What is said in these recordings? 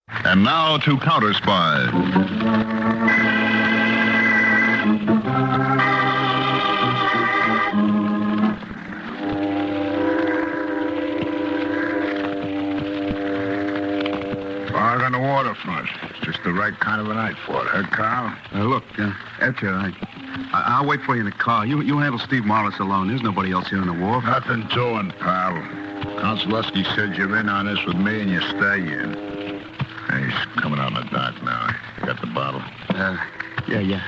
And now to Counterspy. Fog on the waterfront. Just the right kind of a night for it, huh, Carl? Look, Etcher, I'll wait for you in the car. You handle Steve Morris alone. There's nobody else here on the wharf. Nothing doing, pal. Konsolewski said you're in on this with me and you stay in. Hey, he's coming out in the dark now. You got the bottle? Yeah.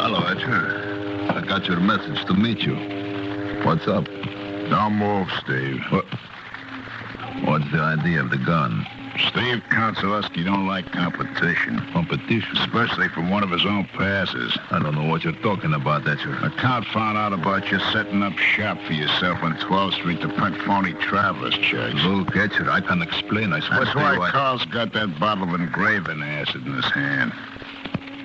Hello, Etcher. I got your message to meet you. What's up? Don't move, Steve. What's the idea of the gun? Steve Konsolewski don't like competition. Competition? Especially from one of his own passes. I don't know what you're talking about, Etcher. The Count found out about you setting up shop for yourself on 12th Street to print phony traveler's checks. Look, Etcher, I can explain. I swear That's to you, why Carl's got that bottle of engraving acid in his hand.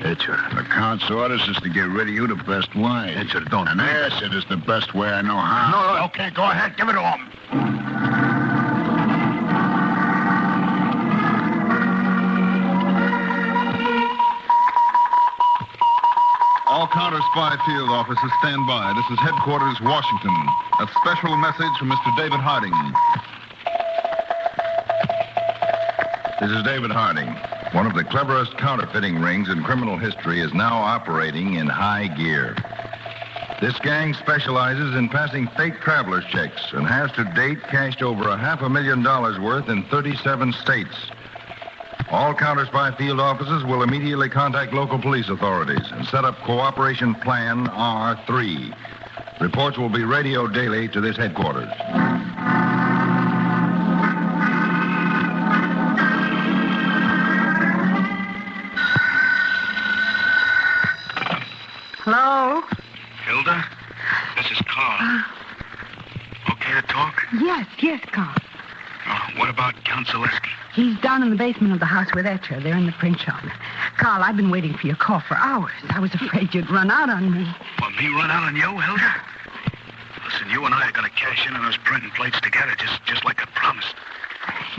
Etcher. The Count's orders is to get rid of you the best way. Etcher, don't. And acid is the best way I know how. No. Okay, go ahead. Give it to him. All Counterspy field officers stand by. This is headquarters, Washington. A special message from Mr. David Harding. This is David Harding. One of the cleverest counterfeiting rings in criminal history is now operating in high gear. This gang specializes in passing fake traveler's checks and has to date cashed over $500,000 worth in 37 states. All Counterspy field officers will immediately contact local police authorities and set up Cooperation Plan R3. Reports will be radioed daily to this headquarters. Hello? Hilda? This is Carl. Okay to talk? Yes, Carl. What about Konsolewski? He's down in the basement of the house with Etcher. They're in the print shop. Carl, I've been waiting for your call for hours. I was afraid you'd run out on me. Well, me run out on you, Hilda? Listen, you and I are going to cash in on those printing plates together, just like I promised.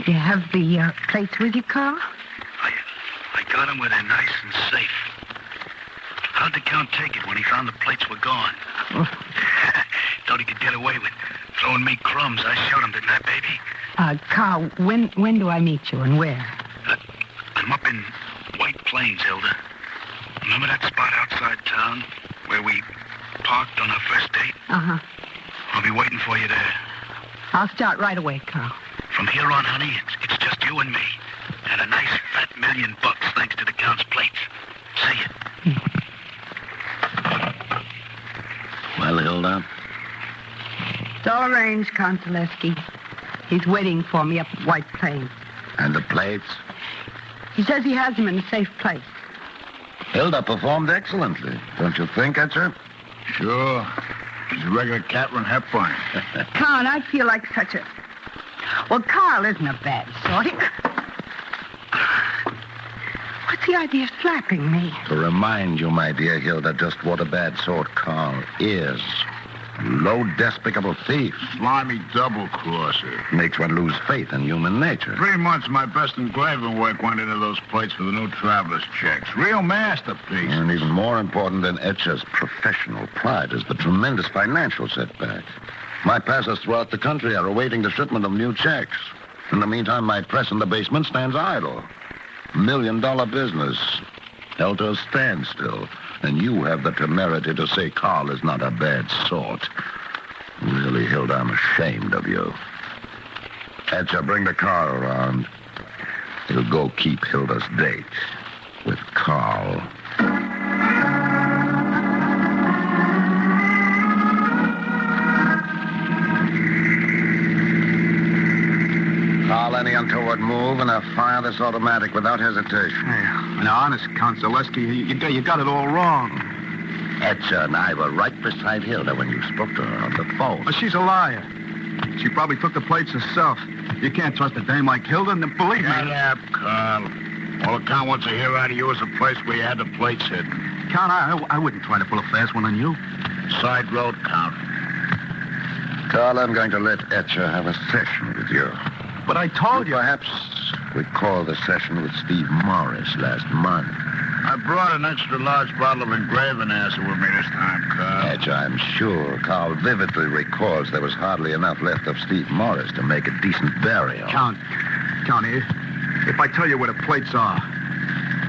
You have the plates with you, Carl? I got them where they're nice and safe. How'd the Count take it when he found the plates were gone? Thought he could get away with throwing me crumbs. I showed him, didn't I, baby? Carl, when do I meet you and where? I'm up in White Plains, Hilda. Remember that spot outside town where we parked on our first date? Uh-huh. I'll be waiting for you there. I'll start right away, Carl. From here on, honey, it's just you and me. And a nice fat $1,000,000 thanks to the Count's plates. See you. Well, Hilda? It's all arranged, Konsolewski. He's waiting for me up at White Plains. And the plates? He says he has them in a safe place. Hilda performed excellently, don't you think, Etcher? Sure. She's a regular Catherine Hepburn. Carl, I feel like such a... Well, Carl isn't a bad sort. What's the idea of slapping me? To remind you, my dear Hilda, just what a bad sort Carl is. A low, despicable thief. Slimy double-crosser. Makes one lose faith in human nature. 3 months my best engraving work went into those plates for the new traveler's checks. Real masterpiece. And even more important than Etcher's professional pride is the tremendous financial setback. My passers throughout the country are awaiting the shipment of new checks. In the meantime, my press in the basement stands idle. $1 million business held to a standstill. And you have the temerity to say Carl is not a bad sort. Really, Hilda, I'm ashamed of you. Etcher, bring the car around. He'll go keep Hilda's date with Carl. Carl, any untoward move, and I'll fire this automatic without hesitation. Hey, now, honest, Konsolewski, you got it all wrong. Etcher and I were right beside Hilda when you spoke to her on the phone. Well, she's a liar. She probably took the plates herself. You can't trust a dame like Hilda, and believe me... Shut up, Carl. All the Count wants to hear out of you is a place where you had the plates hidden. Count, I wouldn't try to pull a fast one on you. Side road, Count. Carl, I'm going to let Etcher have a session with you. But I told you. Perhaps recall the session with Steve Morris last month. I brought an extra large bottle of engraving acid with me this time, Carl. Etcher, I'm sure Carl vividly recalls there was hardly enough left of Steve Morris to make a decent burial. Count, if I tell you where the plates are,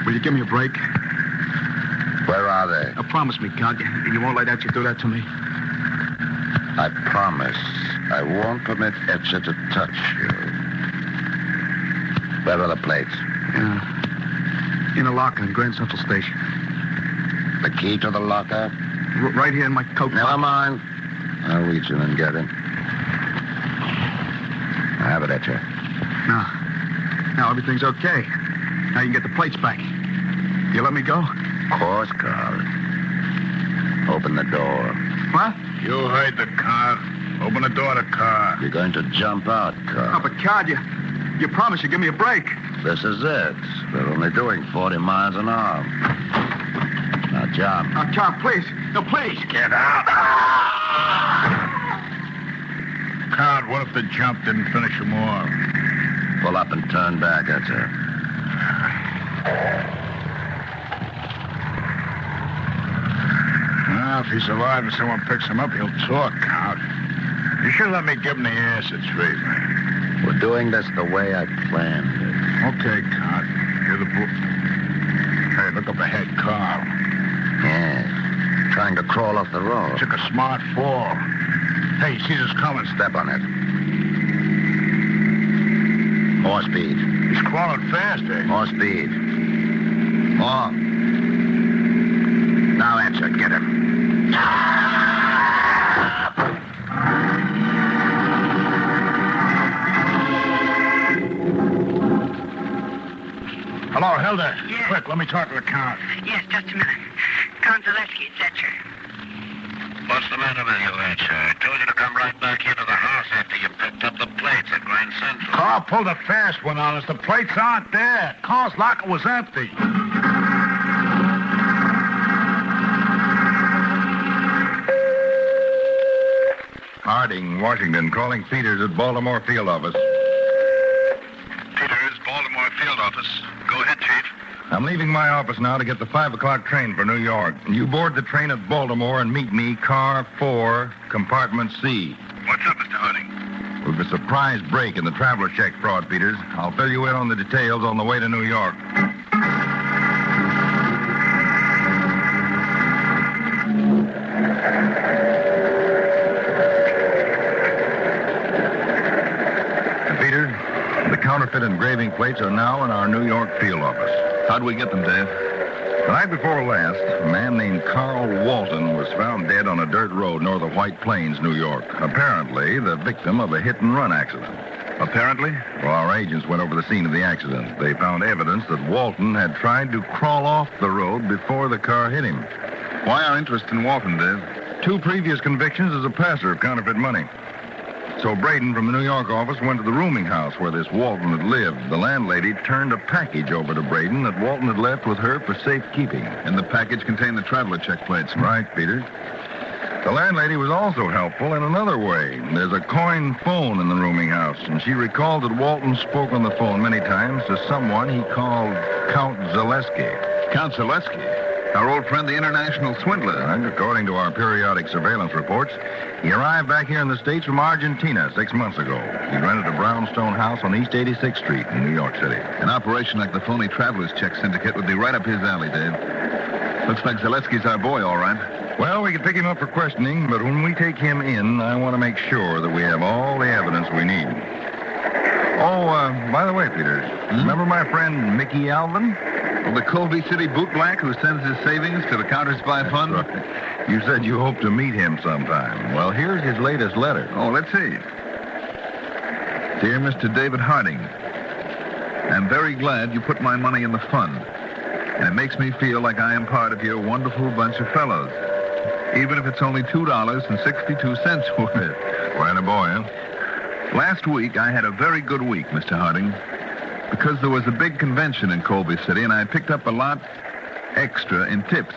will you give me a break? Where are they? Now, promise me, Count, you won't let Etcher do that to me. I promise I won't permit Etcher to touch you. Where are the plates? In a locker in Grand Central Station. The key to the locker? Right here in my coat Never pocket. mind. I'll reach in and get it. I have it, Etcher. Now everything's okay. Now you can get the plates back. You let me go? Of course, Carl. Open the door. What? You heard the car. Open the door of the car. You're going to jump out, Carl. Oh, but Card, you promised you'd give me a break. This is it. We're only doing 40 miles an hour. Now, jump. Oh, Card, please. No, please. Get out. Carl, what if the jump didn't finish him off? Pull up and turn back, Etcher. Well, if he's alive and someone picks him up, he'll talk, Count. You should let me give him the acid treatment. We're doing this the way I planned it. Okay, Count. You're the Hey, look up ahead, Carl. Yeah. Trying to crawl off the road. Took a smart fall. Hey, he sees us coming. Step on it. More speed. He's crawling fast, eh? More speed. More. Now, Etcher, get him. Hello, Hilda. Yeah. Quick, let me talk to the Count. Yes, just a minute. Count Zaleski, it's Etcher. What's the matter with you, Etcher? I told you to come right back into the house after you picked up the plates at Grand Central. Carl pulled a fast one on us. The plates aren't there. Carl's locker was empty. Harding, Washington, calling Peters at Baltimore field office. Peters, Baltimore field office. Go ahead, Chief. I'm leaving my office now to get the 5 o'clock train for New York. You board the train at Baltimore and meet me, car 4, compartment C. What's up, Mr. Harding? We've a surprise break in the traveler check fraud, Peters. I'll fill you in on the details on the way to New York. Peters, the counterfeit engraving plates are now in our New York field office. How'd we get them, Dave? The night before last, a man named Carl Walton was found dead on a dirt road north of White Plains, New York. Apparently, the victim of a hit-and-run accident. Apparently? Well, our agents went over the scene of the accident. They found evidence that Walton had tried to crawl off the road before the car hit him. Why our interest in Walton, Dave? 2 previous convictions as a passer of counterfeit money. So Braden from the New York office went to the rooming house where this Walton had lived. The landlady turned a package over to Braden that Walton had left with her for safekeeping. And the package contained the traveler check plates. Right, Peters. The landlady was also helpful in another way. There's a coin phone in the rooming house, and she recalled that Walton spoke on the phone many times to someone he called Count Zaleski. Count Zaleski, our old friend, the international swindler. And according to our periodic surveillance reports, he arrived back here in the States from Argentina 6 months ago. He rented a brownstone house on East 86th Street in New York City. An operation like the phony traveler's check syndicate would be right up his alley, Dave. Looks like Zaleski's our boy, all right. Well, we can pick him up for questioning, but when we take him in, I want to make sure that we have all the evidence we need. Oh, by the way, Peters, remember my friend Mickey Alvin? Well, the Colby City bootblack who sends his savings to the Counterspy Fund? Right. You said you hope to meet him sometime. Well, here's his latest letter. Oh, let's see. Dear Mr. David Harding, I'm very glad you put my money in the fund, and it makes me feel like I am part of your wonderful bunch of fellows, even if it's only $2.62 worth. Quite a boy, huh? Last week, I had a very good week, Mr. Harding, because there was a big convention in Colby City, and I picked up a lot extra in tips.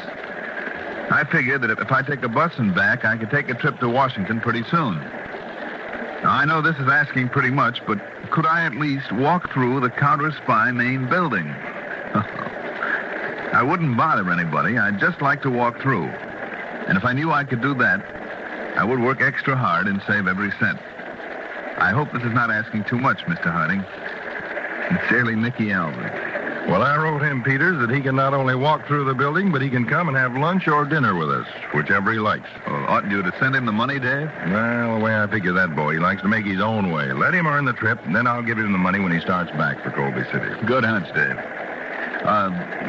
I figured that if I take a bus and back, I could take a trip to Washington pretty soon. Now, I know this is asking pretty much, but could I at least walk through the Counterspy main building? I wouldn't bother anybody. I'd just like to walk through. And if I knew I could do that, I would work extra hard and save every cent. I hope this is not asking too much, Mr. Harding. Sincerely, Nicky Albert. Well, I wrote him, Peters, that he can not only walk through the building, but he can come and have lunch or dinner with us, whichever he likes. Well, oughtn't you to send him the money, Dave? Well, the way I figure that boy, he likes to make his own way. Let him earn the trip, and then I'll give him the money when he starts back for Colby City. Good hunch, Dave.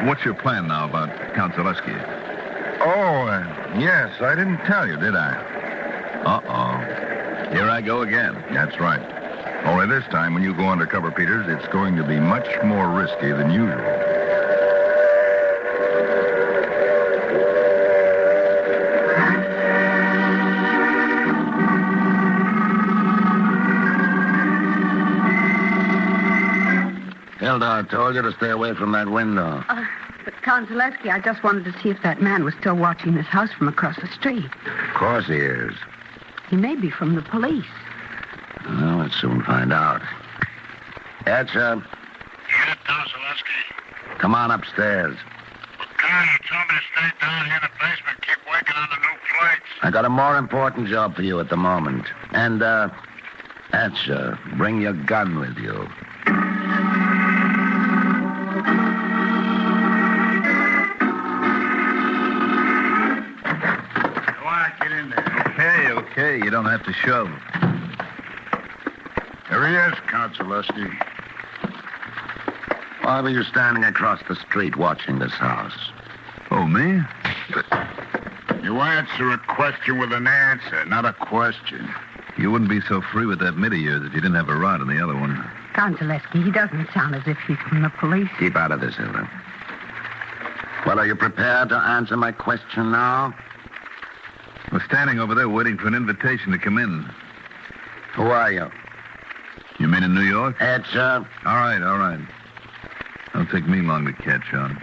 What's your plan now about Count Zaleski? Oh, yes, I didn't tell you, did I? Uh-oh. Here I go again. That's right. Only this time, when you go undercover, Peters, it's going to be much more risky than usual. Hilda, I told you to stay away from that window. But Count Zaleski, I just wanted to see if that man was still watching this house from across the street. Of course he is. He may be from the police. Well, let's soon find out. Etcher, Yeah, Don Zaleski. come on upstairs. Well, Carl, you told me to stay down here in the basement. Keep working on the new plates. I got a more important job for you at the moment. And, Etcher, bring your gun with you. Go on, get in there. Okay, you don't have to shove. There he is, Count Zaleski. Why were you standing across the street watching this house? Oh, me? You answer a question with an answer, not a question. You wouldn't be so free with that mid of yours if you didn't have a rod in the other one. Count Zaleski, he doesn't sound as if he's from the police. Keep out of this, Hilda. Well, are you prepared to answer my question now? We're standing over there waiting for an invitation to come in. Who are you? You mean in New York? Etcher. All right. Don't take me long to catch on.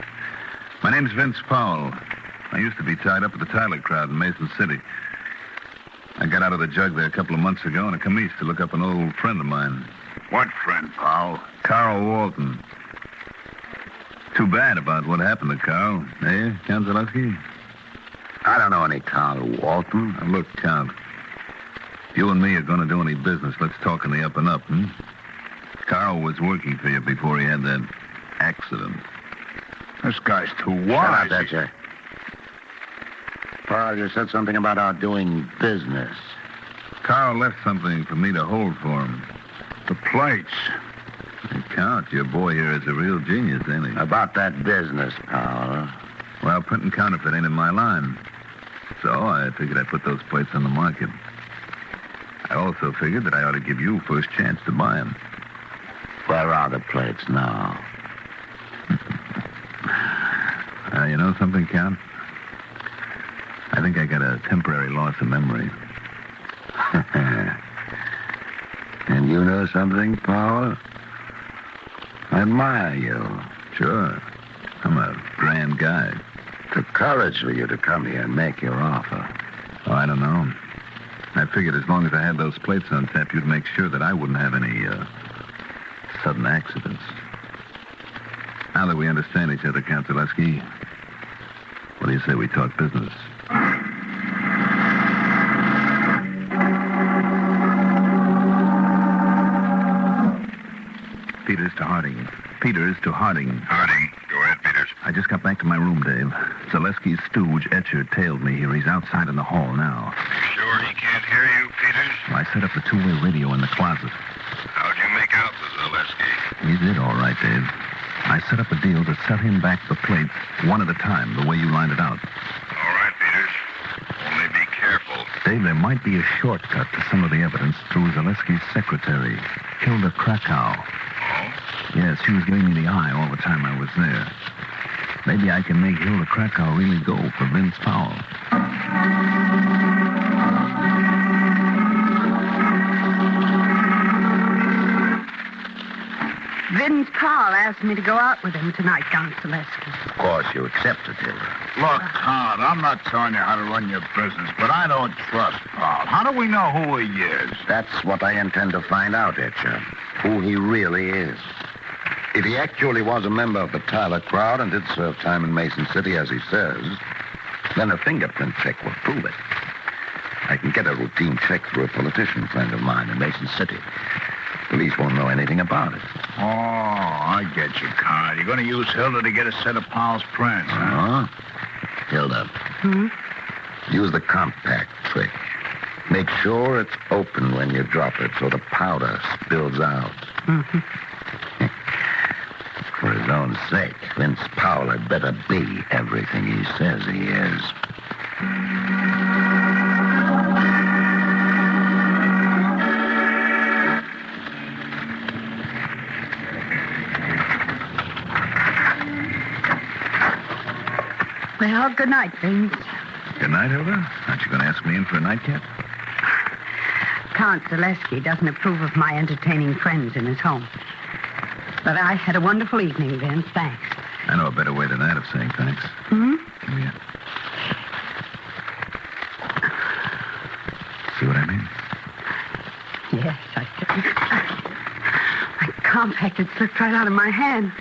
My name's Vince Powell. I used to be tied up with the Tyler crowd in Mason City. I got out of the jug there a couple of months ago and I come east to look up an old friend of mine. What friend, Powell? Carl Walton. Too bad about what happened to Carl. Eh, Count Zaleski? I don't know any Carl Walton. Now, look, Count. If you and me are going to do any business, let's talk in the up and up, Carl was working for you before he had that accident. This guy's too Shut wise. up, Etcher. Paul, you said something about our doing business. Carl left something for me to hold for him. The plates. Hey, Count, your boy here is a real genius, ain't he? About that business, Paul. Well, printing counterfeit ain't in my line. So I figured I'd put those plates on the market. I also figured that I ought to give you first chance to buy them. Where are the plates now? You know something, Count? I think I got a temporary loss of memory. And you know something, Paul? I admire you. Sure. I'm a grand guy. The courage for you to come here and make your offer. Oh, I don't know. I figured as long as I had those plates on tap, you'd make sure that I wouldn't have any, sudden accidents. Now that we understand each other, Count Zaleski, what do you say we talk business? Peters to Harding. Peters to Harding. Harding. Go ahead, Peters. I just got back to my room, Dave. Zaleski's stooge, Etcher, tailed me here. He's outside in the hall now. Sure he can't hear you, Peters? I set up a two-way radio in the closet. How'd you make out with Zaleski? He did all right, Dave. I set up a deal to set him back the plates one at a time, the way you lined it out. All right, Peters. Only be careful. Dave, there might be a shortcut to some of the evidence through Zaleski's secretary, Hilda Krakow. Oh? Yes, she was giving me the eye all the time I was there. Maybe I can make Hilda Krakow really go for Vince Powell. Vince Powell asked me to go out with him tonight, Count Zaleski. Of course, you accepted, Hilda. Look, Count, I'm not telling you how to run your business, but I don't trust Paul. How do we know who he is? That's what I intend to find out, Etcher. Who he really is. If he actually was a member of the Tyler crowd and did serve time in Mason City, as he says, then a fingerprint check will prove it. I can get a routine check through a politician friend of mine in Mason City. Police won't know anything about it. Oh, I get you, Count. You're going to use Hilda to get a set of Powell's prints, huh? Hilda. Use the compact trick. Make sure it's open when you drop it so the powder spills out. For his own sake, Vince Powell had better be everything he says he is. Well, good night, Vince. Good night, Hilda. Aren't you going to ask me in for a nightcap? Count Zaleski doesn't approve of my entertaining friends in his home. But I had a wonderful evening, Vince. Thanks. I know a better way than that of saying thanks. Come here. See what I mean? Yes, I do. My compact had slipped right out of my hand.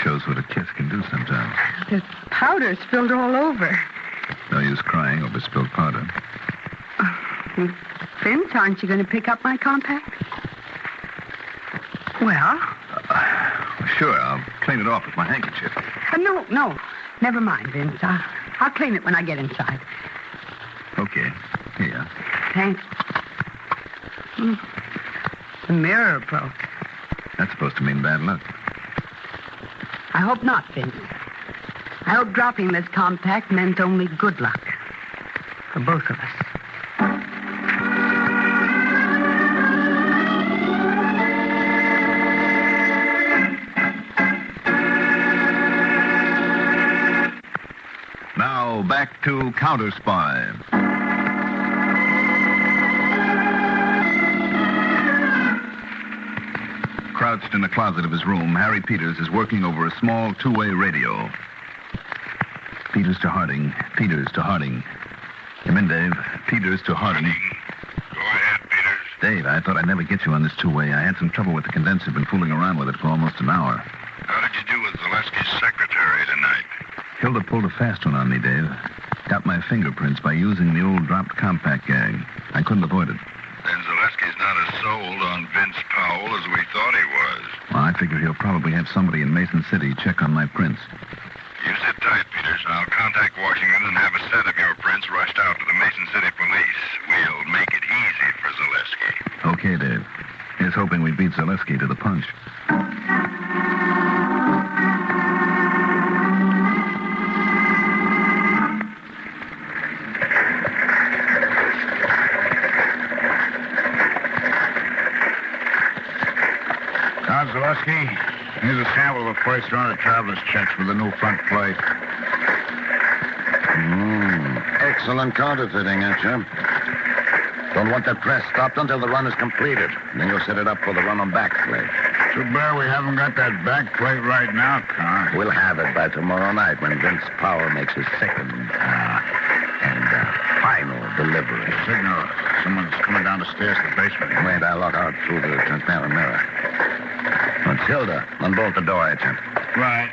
Shows what a kiss can do sometimes. There's powder spilled all over. No use crying over spilled powder. Vince, aren't you going to pick up my compact? Well? Sure, I'll clean it off with my handkerchief. No. Never mind, Vince. I'll clean it when I get inside. Okay. Here. Thanks. The mirror broke. That's supposed to mean bad luck. I hope not, Vince. I hope dropping this compact meant only good luck. For both of us. Now, back to Counterspy. Crouched in the closet of his room, Harry Peters is working over a small two-way radio. Peters to Harding. Peters to Harding. Come in, Dave. Peters to Harding. Go ahead, Peters. Dave, I thought I'd never get you on this two-way. I had some trouble with the condenser. Been fooling around with it for almost an hour. How did you do with Zaleski's secretary tonight? Hilda pulled a fast one on me, Dave. Got my fingerprints by using the old dropped compact gag. I couldn't avoid it. Then Zaleski's not as sold on Vince Powell as we thought he was. Well, I figure he'll probably have somebody in Mason City check on my prints. You sit tight, Peters. I'll contact Washington and have a set of your prints rushed out to the Mason City police. We'll make it easy for Zaleski. Okay, Dave. Here's hoping we beat Zaleski to the punch. Zaleski, here's a sample of a first round of traveler's checks with a new front plate. Excellent counterfeiting, Etcher. Don't want that press stopped until the run is completed. Then you'll set it up for the run on back plate. Too bad we haven't got that back plate right now, Con. We'll have it by tomorrow night when Vince Powell makes his second and final delivery. Signal. Someone's coming down the stairs to the basement. Wait, I'll look out through the transparent mirror. Matilda, unbolt the door, Agent. Right.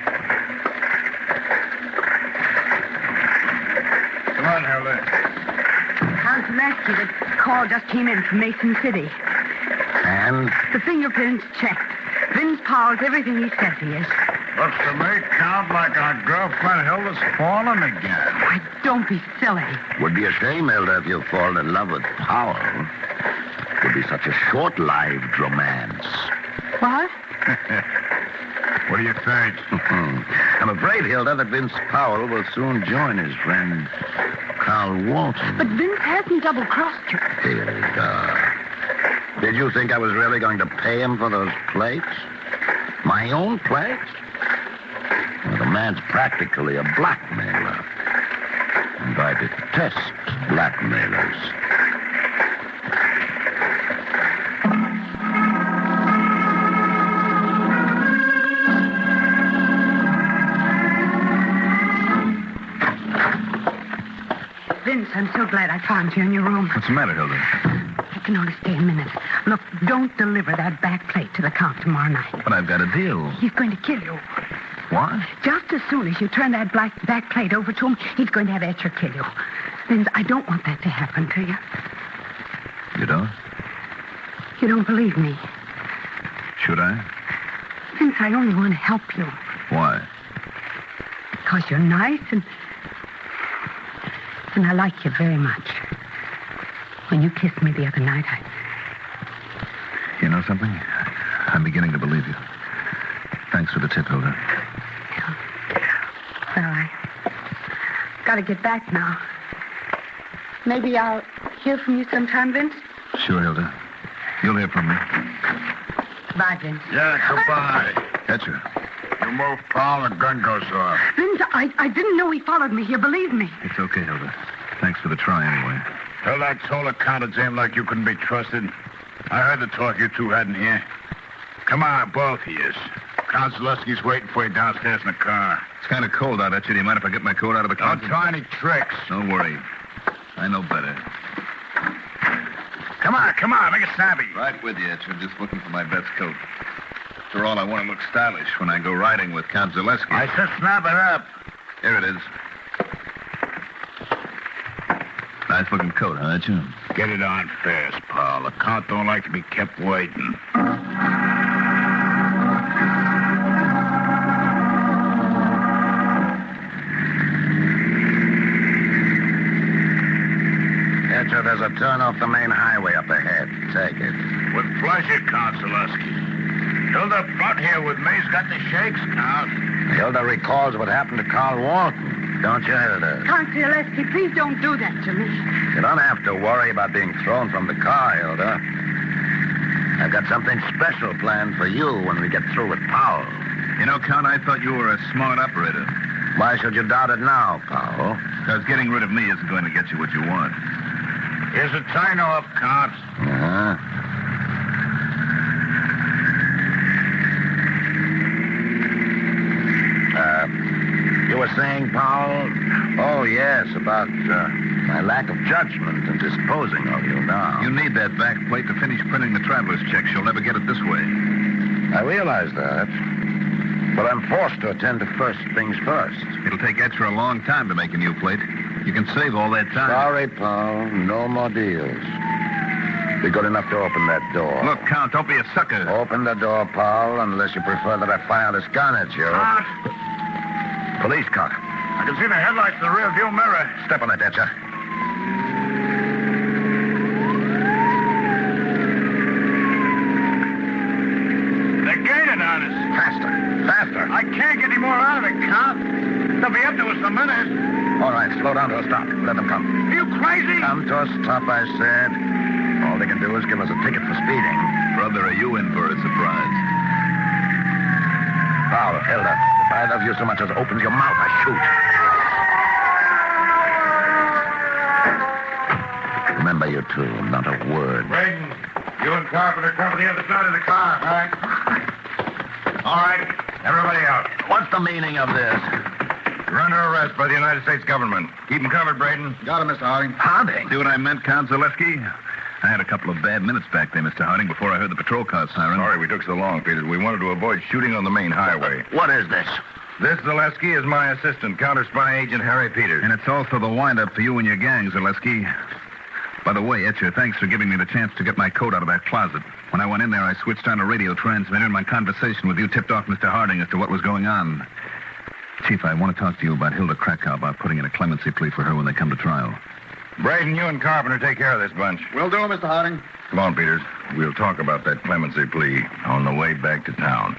Come on, Hilda. Count Zaleski, the call just came in from Mason City. And? The fingerprints checked. Vince Powell's everything he says he is. Looks to me, Count, like our girlfriend Hilda's fallen again. Why, don't be silly. Would be a shame, Hilda, if you fall in love with Powell. Would be such a short-lived romance. What? What do you think? I'm afraid, Hilda, that Vince Powell will soon join his friend Carl Walton. But Vince hasn't double-crossed you. Hilda, did you think I was really going to pay him for those plates? My own plates? Well, the man's practically a blackmailer. And I detest blackmailers. I'm so glad I found you in your room. What's the matter, Hilda? I can only stay a minute. Look, don't deliver that back plate to the Count tomorrow night. But I've got a deal. He's going to kill you. What? Just as soon as you turn that back plate over to him, he's going to have Etcher kill you. Vince, I don't want that to happen to you. You don't? You don't believe me. Should I? Vince, I only want to help you. Why? Because you're nice and I like you very much. When you kissed me the other night, You know something? I'm beginning to believe you. Thanks for the tip, Hilda. Well, I got to get back now. Maybe I'll hear from you sometime, Vince. Sure, Hilda. You'll hear from me. Bye, Vince. Yeah, goodbye. Etcher. You move, Paul, the gun goes off. Vince, I didn't know he followed me here. Believe me. It's okay, Hilda. Thanks for the try, anyway. Tell that toll accountant to him like you couldn't be trusted. I heard the talk you two had in here. Come on, both of you. Count Zaleski's waiting for you downstairs in the car. It's kind of cold out, Etcher. Do you mind if I get my coat out of the Don't closet? try any tricks. Don't worry. I know better. Come on, make it snappy. Right with you, Etcher. Just looking for my best coat. After all, I want to look stylish when I go riding with Count Zaleski. I said snap it up. Here it is. Nice looking coat, huh, Etcher? Get it on fast, Paul. The Count don't like to be kept waiting. Etcher, there's a turn off the main highway up ahead. Take it. With pleasure, Count Zaleski. Hilda Butt here with me's got the shakes, Count. Hilda recalls what happened to Carl Walton. Don't you, Hilda? Count Zaleski, please don't do that to me. You don't have to worry about being thrown from the car, Hilda. I've got something special planned for you when we get through with Powell. You know, Count, I thought you were a smart operator. Why should you doubt it now, Powell? Because getting rid of me isn't going to get you what you want. Here's a turn-off, Count. Uh-huh. You were saying, Powell? Oh, yes, about my lack of judgment in disposing of you now. You need that back plate to finish printing the traveler's checks. You'll never get it this way. I realize that. But I'm forced to attend to first things first. It'll take Etcher a long time to make a new plate. You can save all that time. Sorry, Paul. No more deals. Be good enough to open that door. Look, Count, don't be a sucker. Open the door, Paul, unless you prefer that I fire this gun at you. Count, Police car. I can see the headlights in the rear view mirror. Step on it, Etcher. They're gaining on us. Faster. Faster. I can't get any more out of it, Count. They'll be up to us in a minute. All right, slow down to a stop. Let them come. Are you crazy? Come to a stop, I said. All they can do is give us a ticket for speeding. Brother, are you in for a surprise? Paul, Hilda, if either of you so much as opens your mouth, I shoot. Remember, you two, not a word. Braden, you and Carpenter come to the other side of the car, all right? All right, everybody out. What's the meaning of this? You're under arrest by the United States government. Keep him covered, Braden. Got him, Mr. Harding. Harding? See what I meant, Count Zaleski? I had a couple of bad minutes back there, Mr. Harding, before I heard the patrol car siren. Sorry we took so long, Peters. We wanted to avoid shooting on the main highway. What is this? This, Zaleski, is my assistant, Counterspy Agent Harry Peters. And it's also the wind-up for you and your gang, Zaleski. By the way, Etcher, thanks for giving me the chance to get my coat out of that closet. When I went in there, I switched on a radio transmitter, and my conversation with you tipped off Mr. Harding as to what was going on. Chief, I want to talk to you about Hilda Krakow, about putting in a clemency plea for her when they come to trial. Braden, you and Carpenter take care of this bunch. Will do, Mr. Harding. Come on, Peters. We'll talk about that clemency plea on the way back to town.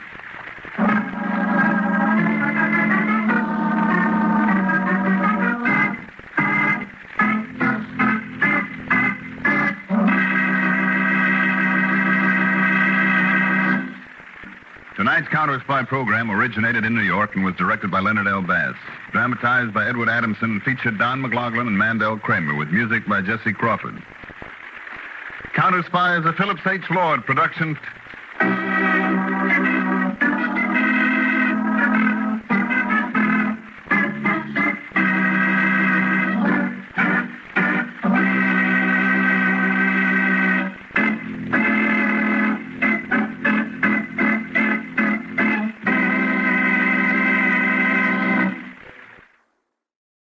Tonight's Counterspy program originated in New York and was directed by Leonard L. Bass. Dramatized by Edward Adamson and featured Don McLaughlin and Mandel Kramer with music by Jesse Crawford. Counterspy is a Phillips H. Lord production